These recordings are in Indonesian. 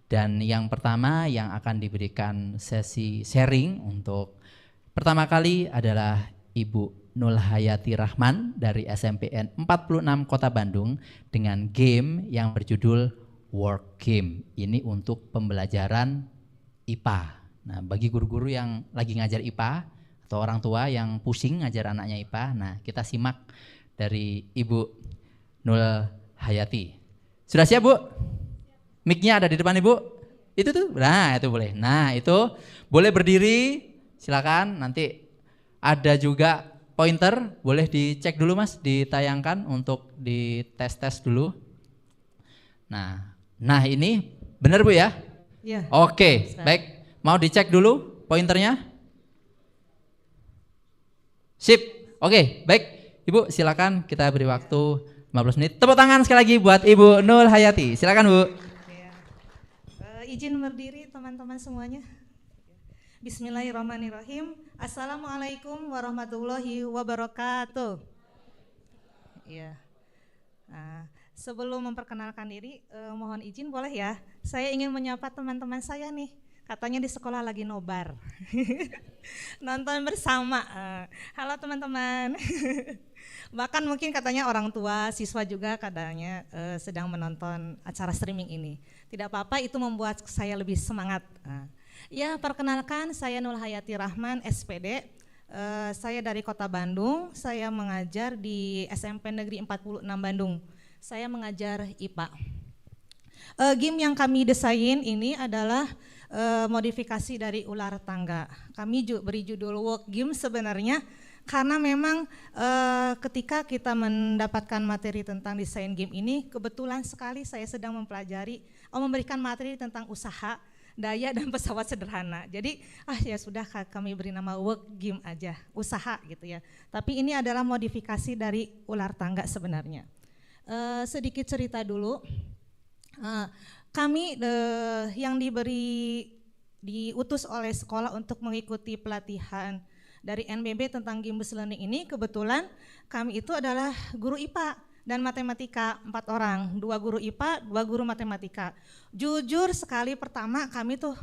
Dan yang pertama yang akan diberikan sesi sharing untuk pertama kali adalah Ibu Nur Hayati Rahman dari SMPN 46 Kota Bandung dengan game yang berjudul Work Game. Ini untuk pembelajaran IPA. Nah, bagi guru-guru yang lagi ngajar IPA atau orang tua yang pusing ngajar anaknya IPA, nah kita simak dari Ibu Nur Hayati. Sudah siap, Bu? Mic-nya ada di depan Ibu? Itu tuh, nah itu boleh. Nah itu boleh berdiri, silakan. Nanti ada juga pointer, boleh dicek dulu Mas, ditayangkan untuk dites-tes dulu. Nah ini benar Bu ya? Iya. Oke, baik. Mau dicek dulu pointernya? Sip, oke, baik. Ibu silakan, kita beri waktu 15 menit. Tepuk tangan sekali lagi buat Ibu Nur Hayati. Silakan Bu. Izin berdiri teman-teman semuanya. Bismillahirrahmanirrahim. Assalamualaikum warahmatullahi wabarakatuh. Ya. Nah, sebelum memperkenalkan diri, mohon izin boleh ya. Saya ingin menyapa teman-teman saya nih. Katanya di sekolah lagi nobar. Nonton bersama. Halo teman-teman. Bahkan mungkin katanya orang tua, siswa juga katanya sedang menonton acara streaming ini. Tidak apa-apa, itu membuat saya lebih semangat. Ya, perkenalkan saya Nur Hayati Rahman, SPD. Saya dari Kota Bandung, saya mengajar di SMP Negeri 46 Bandung. Saya mengajar IPA. Game yang kami desain ini adalah modifikasi dari ular tangga. Kami beri judul Work Game sebenarnya karena memang ketika kita mendapatkan materi tentang desain game ini, kebetulan sekali saya sedang memberikan materi tentang usaha, daya dan pesawat sederhana. Jadi ya sudah kami beri nama Work Game aja, usaha gitu ya. Tapi ini adalah modifikasi dari ular tangga sebenarnya. Sedikit cerita dulu. Kami yang diutus oleh sekolah untuk mengikuti pelatihan dari NBB tentang game based learning ini, kebetulan kami itu adalah guru IPA dan matematika, 4 orang, 2 guru IPA, 2 guru matematika. Jujur sekali pertama kami tuh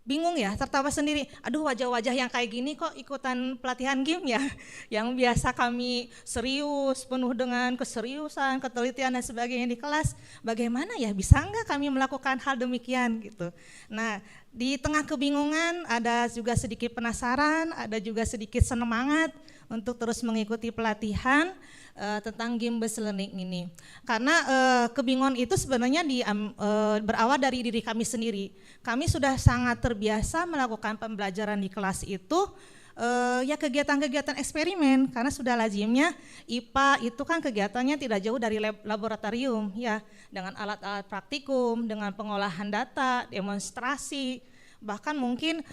bingung ya, tertawa sendiri. Aduh, wajah-wajah yang kayak gini kok ikutan pelatihan game ya. Yang biasa kami serius, penuh dengan keseriusan, ketelitian dan sebagainya di kelas. Bagaimana ya, bisa enggak kami melakukan hal demikian gitu. Nah, di tengah kebingungan ada juga sedikit penasaran, ada juga sedikit semangat untuk terus mengikuti pelatihan tentang game based learning ini. Karena kebingungan itu sebenarnya berawal dari diri kami sendiri. Kami sudah sangat terbiasa melakukan pembelajaran di kelas itu ya kegiatan-kegiatan eksperimen, karena sudah lazimnya IPA itu kan kegiatannya tidak jauh dari laboratorium ya, dengan alat-alat praktikum, dengan pengolahan data, demonstrasi, bahkan mungkin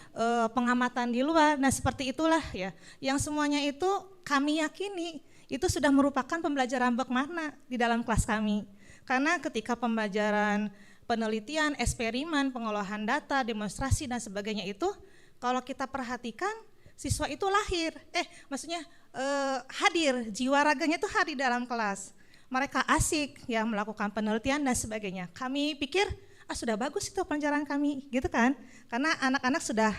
pengamatan di luar. Nah seperti itulah ya, yang semuanya itu kami yakini itu sudah merupakan pembelajaran bermakna di dalam kelas kami. Karena ketika pembelajaran penelitian, eksperimen, pengolahan data, demonstrasi dan sebagainya itu, kalau kita perhatikan siswa itu hadir, jiwa raganya itu hadir dalam kelas. Mereka asik ya melakukan penelitian dan sebagainya. Kami pikir sudah bagus itu pelajaran kami, gitu kan? Karena anak-anak sudah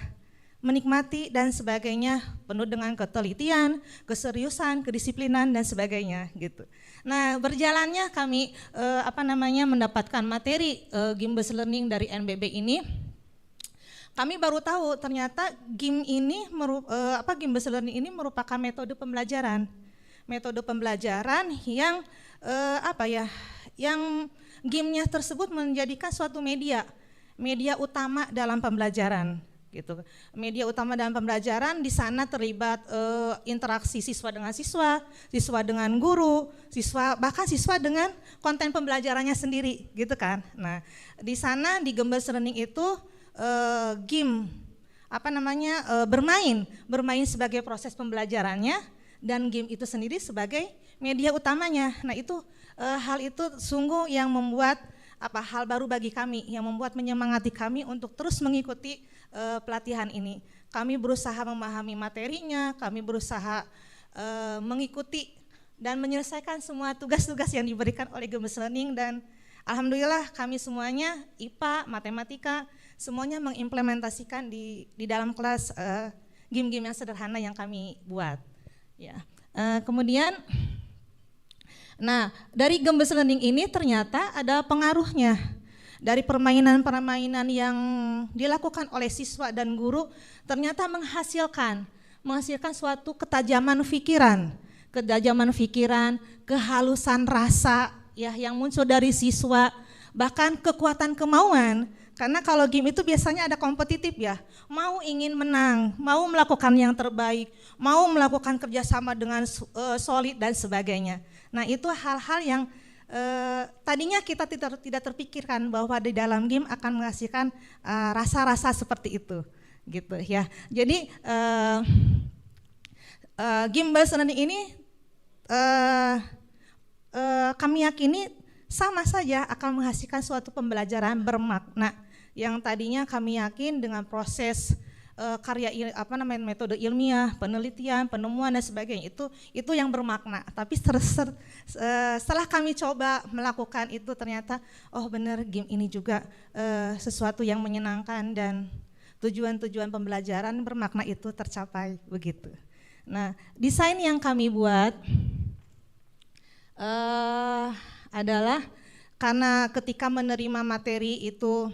menikmati dan sebagainya, penuh dengan ketelitian, keseriusan, kedisiplinan dan sebagainya gitu. Nah, berjalannya kami mendapatkan materi game based learning dari NBB ini, kami baru tahu ternyata game based learning ini merupakan metode pembelajaran. Metode pembelajaran yang yang gamenya tersebut menjadikan suatu media utama dalam pembelajaran. Gitu. Media utama dalam pembelajaran, di sana terlibat interaksi siswa dengan siswa, siswa dengan guru, bahkan siswa dengan konten pembelajarannya sendiri, gitu kan. Nah, di sana di game based learning itu bermain sebagai proses pembelajarannya dan game itu sendiri sebagai media utamanya. Nah, hal itu sungguh yang membuat hal baru bagi kami, yang membuat menyemangati kami untuk terus mengikuti pelatihan ini. Kami berusaha memahami materinya, kami berusaha mengikuti dan menyelesaikan semua tugas-tugas yang diberikan oleh game based learning, dan Alhamdulillah kami semuanya IPA, matematika, semuanya mengimplementasikan di dalam kelas game-game yang sederhana yang kami buat. Ya. Kemudian, nah dari Gemes Learning ini ternyata ada pengaruhnya. Dari permainan-permainan yang dilakukan oleh siswa dan guru ternyata menghasilkan suatu ketajaman pikiran, kehalusan rasa ya yang muncul dari siswa, bahkan kekuatan kemauan. Karena kalau game itu biasanya ada kompetitif ya, mau ingin menang, mau melakukan yang terbaik, mau melakukan kerjasama dengan solid dan sebagainya. Nah itu hal-hal yang tadinya kita tidak terpikirkan bahwa di dalam game akan menghasilkan rasa-rasa seperti itu, gitu ya. Jadi game based learning ini kami yakini sama saja akan menghasilkan suatu pembelajaran bermakna yang tadinya kami yakin dengan proses metode ilmiah, penelitian, penemuan dan sebagainya itu yang bermakna. Tapi setelah kami coba melakukan itu ternyata oh benar game ini juga sesuatu yang menyenangkan dan tujuan-tujuan pembelajaran bermakna itu tercapai begitu. Nah, desain yang kami buat adalah karena ketika menerima materi itu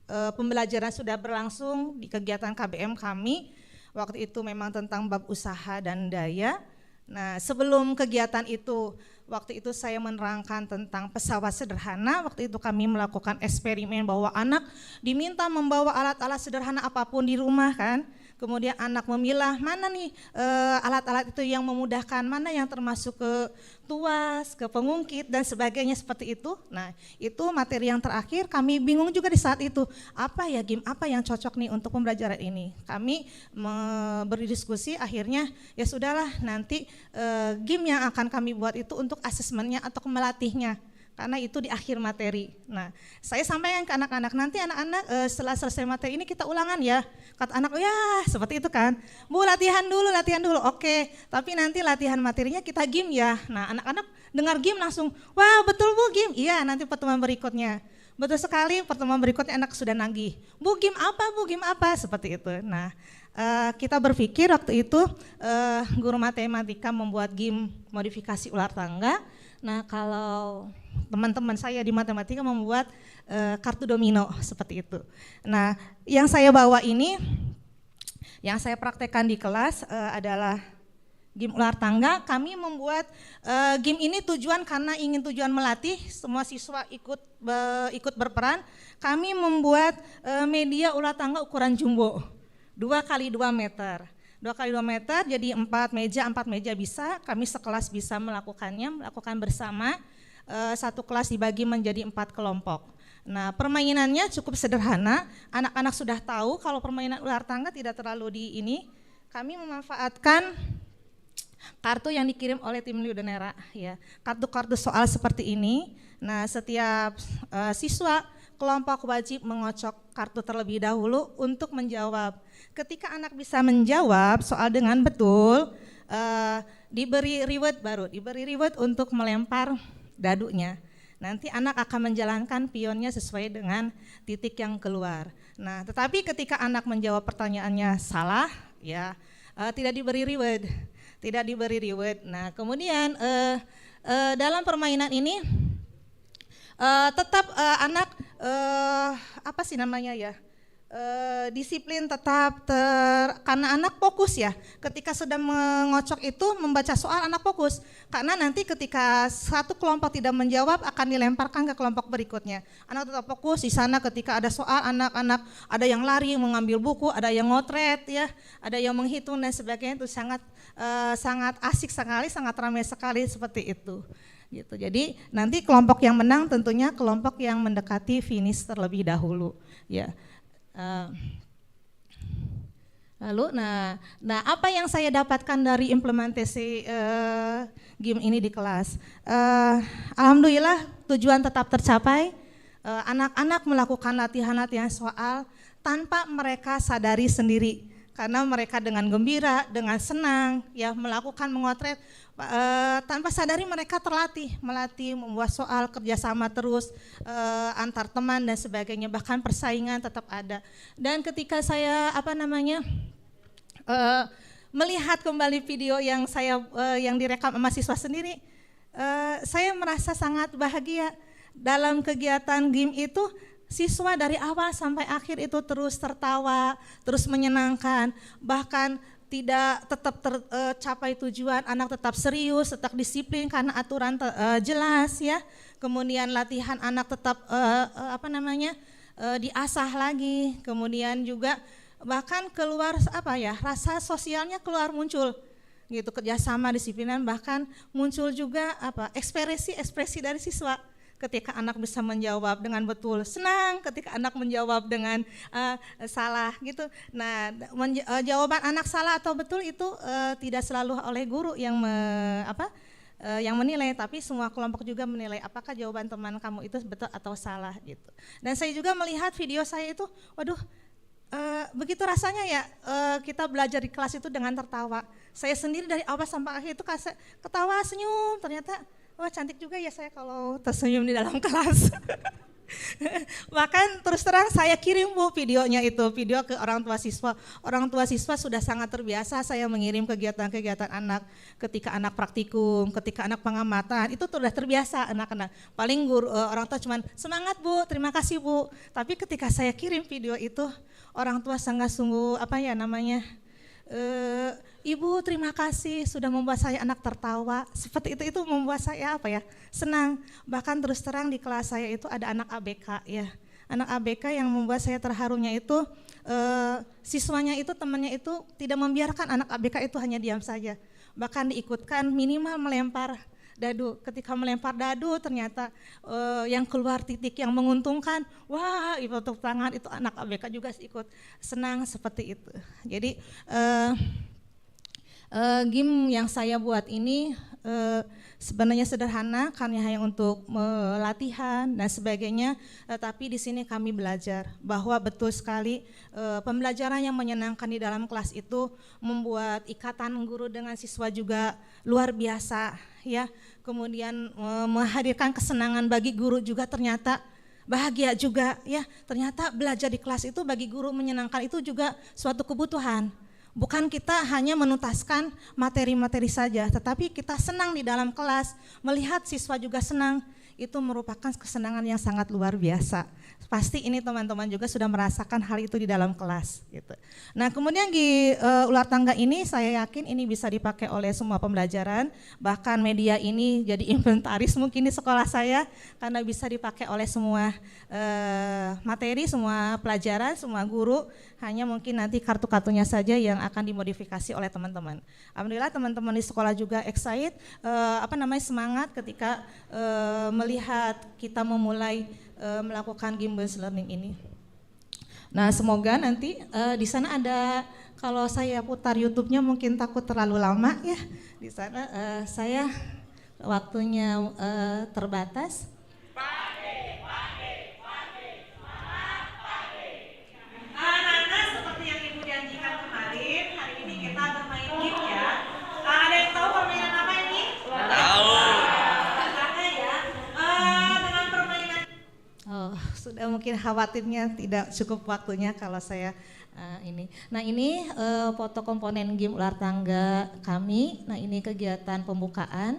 pembelajaran sudah berlangsung di kegiatan KBM kami, waktu itu memang tentang bab usaha dan daya. Nah sebelum kegiatan itu, waktu itu saya menerangkan tentang pesawat sederhana, waktu itu kami melakukan eksperimen bahwa anak diminta membawa alat-alat sederhana apapun di rumah kan, kemudian anak memilah mana nih alat-alat itu yang memudahkan, mana yang termasuk ke tuas, ke pengungkit dan sebagainya seperti itu. Nah itu materi yang terakhir kami bingung juga di saat itu, apa ya game apa yang cocok nih untuk pembelajaran ini. Kami berdiskusi akhirnya ya sudahlah nanti game yang akan kami buat itu untuk asesmennya atau melatihnya. Karena itu di akhir materi. Nah, saya sampaikan ke anak-anak, nanti anak-anak setelah selesai materi ini kita ulangan ya. Kata anak, ya seperti itu kan. Bu latihan dulu, oke. Tapi nanti latihan materinya kita game ya. Nah anak-anak dengar game langsung, wah betul Bu game. Iya nanti pertemuan berikutnya. Betul sekali pertemuan berikutnya anak sudah nagih. Bu game apa, seperti itu. Nah kita berpikir waktu itu guru matematika membuat game modifikasi ular tangga. Nah kalau teman-teman saya di matematika membuat kartu domino seperti itu. Nah yang saya bawa ini, yang saya praktekkan di kelas adalah game ular tangga. Kami membuat game ini karena ingin tujuan melatih, semua siswa ikut berperan. Kami membuat media ular tangga ukuran jumbo, 2x2 meter. 2x2 meter jadi 4 meja bisa, kami sekelas bisa melakukan bersama, satu kelas dibagi menjadi 4 kelompok. Nah permainannya cukup sederhana, anak-anak sudah tahu kalau permainan ular tangga tidak terlalu kami memanfaatkan kartu yang dikirim oleh tim Liudenera ya, kartu-kartu soal seperti ini. Nah setiap siswa kelompok wajib mengocok kartu terlebih dahulu untuk menjawab. Ketika anak bisa menjawab soal dengan betul, diberi reward untuk melempar dadunya. Nanti anak akan menjalankan pionnya sesuai dengan titik yang keluar. Nah, tetapi ketika anak menjawab pertanyaannya salah, ya tidak diberi reward. Nah, kemudian dalam permainan ini tetap anak disiplin tetap karena anak fokus ya. Ketika sedang mengocok itu membaca soal anak fokus. Karena nanti ketika satu kelompok tidak menjawab akan dilemparkan ke kelompok berikutnya. Anak tetap fokus di sana ketika ada soal, anak-anak ada yang lari mengambil buku, ada yang ngotret ya, ada yang menghitung dan sebagainya. Itu sangat asik sekali, sangat ramai sekali seperti itu. Gitu. Jadi nanti kelompok yang menang tentunya kelompok yang mendekati finish terlebih dahulu ya. Lalu nah apa yang saya dapatkan dari implementasi game ini di kelas, alhamdulillah tujuan tetap tercapai. Anak-anak melakukan latihan-latihan soal tanpa mereka sadari sendiri karena mereka dengan gembira, dengan senang ya melakukan mengotret tanpa sadari mereka melatih membuat soal kerjasama terus antar teman dan sebagainya, bahkan persaingan tetap ada. Dan ketika saya melihat kembali video yang yang direkam mahasiswa sendiri, saya merasa sangat bahagia. Dalam kegiatan game itu siswa dari awal sampai akhir itu terus tertawa, terus menyenangkan, bahkan tidak tetap tercapai tujuan, anak tetap serius, tetap disiplin karena aturan jelas ya. Kemudian latihan anak tetap diasah lagi. Kemudian juga bahkan keluar rasa sosialnya keluar muncul gitu, kerjasama, disiplinan, bahkan muncul juga ekspresi dari siswa. Ketika anak bisa menjawab dengan betul, senang. Ketika anak menjawab dengan salah gitu. Nah, jawaban anak salah atau betul itu tidak selalu oleh guru yang menilai, tapi semua kelompok juga menilai apakah jawaban teman kamu itu betul atau salah gitu. Dan saya juga melihat video saya itu, waduh, begitu rasanya ya kita belajar di kelas itu dengan tertawa. Saya sendiri dari awal sampai akhir itu ketawa, senyum, ternyata wah cantik juga ya saya kalau tersenyum di dalam kelas. Bahkan terus terang saya kirim Bu video ke orang tua siswa. Orang tua siswa sudah sangat terbiasa saya mengirim kegiatan-kegiatan anak, ketika anak praktikum, ketika anak pengamatan, itu sudah terbiasa anak-anak. Paling guru orang tua cuman semangat Bu, terima kasih Bu. Tapi ketika saya kirim video itu, orang tua sangat sungguh Ibu terima kasih sudah membuat saya anak tertawa. Seperti itu membuat saya senang. Bahkan terus terang di kelas saya itu ada anak ABK ya. Anak ABK yang membuat saya terharunya itu siswanya itu, temannya itu tidak membiarkan anak ABK itu hanya diam saja. Bahkan diikutkan minimal melempar dadu. Ketika melempar dadu ternyata yang keluar titik yang menguntungkan, wah ibu tepuk tangan, itu anak ABK juga ikut senang seperti itu. Jadi game yang saya buat ini sebenarnya sederhana karena hanya untuk latihan dan sebagainya, tapi di sini kami belajar bahwa betul sekali pembelajaran yang menyenangkan di dalam kelas itu membuat ikatan guru dengan siswa juga luar biasa ya. Kemudian menghadirkan kesenangan bagi guru juga, ternyata bahagia juga ya. Ternyata belajar di kelas itu bagi guru menyenangkan, itu juga suatu kebutuhan. Bukan kita hanya menuntaskan materi-materi saja, tetapi kita senang di dalam kelas, melihat siswa juga senang, itu merupakan kesenangan yang sangat luar biasa. Pasti ini teman-teman juga sudah merasakan hal itu di dalam kelas gitu. Nah, kemudian di ular tangga ini saya yakin ini bisa dipakai oleh semua pembelajaran, bahkan media ini jadi inventaris mungkin di sekolah saya karena bisa dipakai oleh semua materi, semua pelajaran, semua guru. Hanya mungkin nanti kartu-kartunya saja yang akan dimodifikasi oleh teman-teman. Alhamdulillah teman-teman di sekolah juga excited, semangat ketika melihat kita memulai melakukan game-based learning ini. Nah, semoga nanti di sana ada, kalau saya putar YouTube-nya mungkin takut terlalu lama ya. Di sana saya waktunya terbatas. Anak-anak, seperti yang Ibu janjikan kemarin, hari ini kita bermain game ya. Ada yang tahu permainan apa ini? Tahu. Sudah mungkin khawatirnya tidak cukup waktunya kalau saya ini. Nah, ini foto komponen game ular tangga kami. Nah, ini kegiatan pembukaan.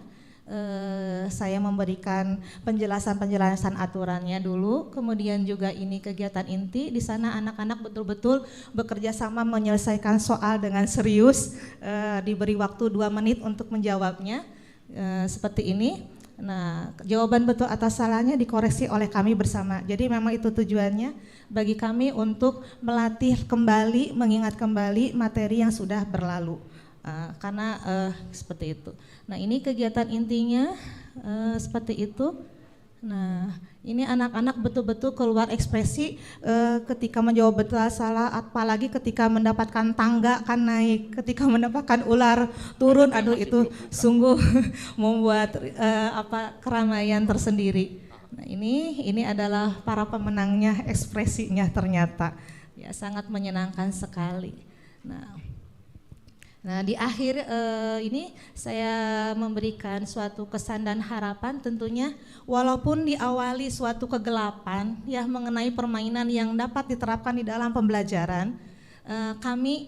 Saya memberikan penjelasan aturannya dulu, kemudian juga ini kegiatan inti. Di sana anak-anak betul-betul bekerja sama menyelesaikan soal dengan serius, diberi waktu 2 menit untuk menjawabnya, seperti ini. Nah, jawaban betul atau salahnya dikoreksi oleh kami bersama. Jadi memang itu tujuannya bagi kami untuk melatih kembali, mengingat kembali materi yang sudah berlalu. Karena seperti itu. Nah, ini kegiatan intinya seperti itu. Nah, ini anak-anak betul-betul keluar ekspresi ketika menjawab betul salah, apalagi ketika mendapatkan tangga kan naik, ketika mendapatkan ular turun, aduh itu sungguh membuat keramaian tersendiri. Nah, ini adalah para pemenangnya, ekspresinya ternyata ya sangat menyenangkan sekali. Nah, di akhir ini saya memberikan suatu kesan dan harapan tentunya, walaupun diawali suatu kegelapan ya mengenai permainan yang dapat diterapkan di dalam pembelajaran, kami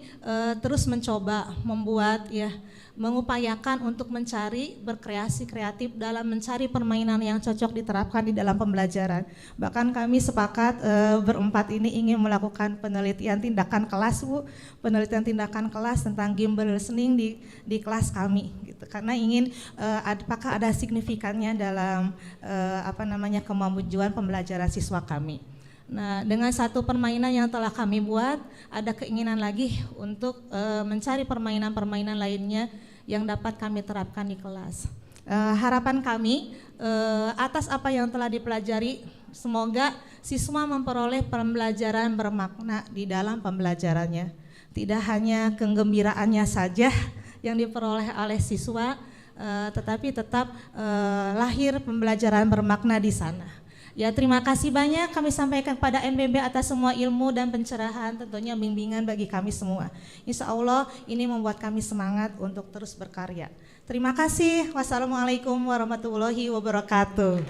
terus mencoba membuat ya, mengupayakan untuk mencari berkreasi kreatif dalam mencari permainan yang cocok diterapkan di dalam pembelajaran. Bahkan kami sepakat berempat ini ingin melakukan penelitian tindakan kelas, Bu, penelitian tindakan kelas tentang gimbal listening di kelas kami gitu. Karena ingin apakah ada signifikannya dalam kemajuan pembelajaran siswa kami. Nah, dengan satu permainan yang telah kami buat, ada keinginan lagi untuk mencari permainan-permainan lainnya yang dapat kami terapkan di kelas. Harapan kami atas apa yang telah dipelajari, semoga siswa memperoleh pembelajaran bermakna di dalam pembelajarannya. Tidak hanya kegembiraannya saja yang diperoleh oleh siswa, tetapi tetap lahir pembelajaran bermakna di sana. Ya, terima kasih banyak kami sampaikan kepada NBB atas semua ilmu dan pencerahan, tentunya bimbingan bagi kami semua. Insya Allah ini membuat kami semangat untuk terus berkarya. Terima kasih. Wassalamualaikum warahmatullahi wabarakatuh.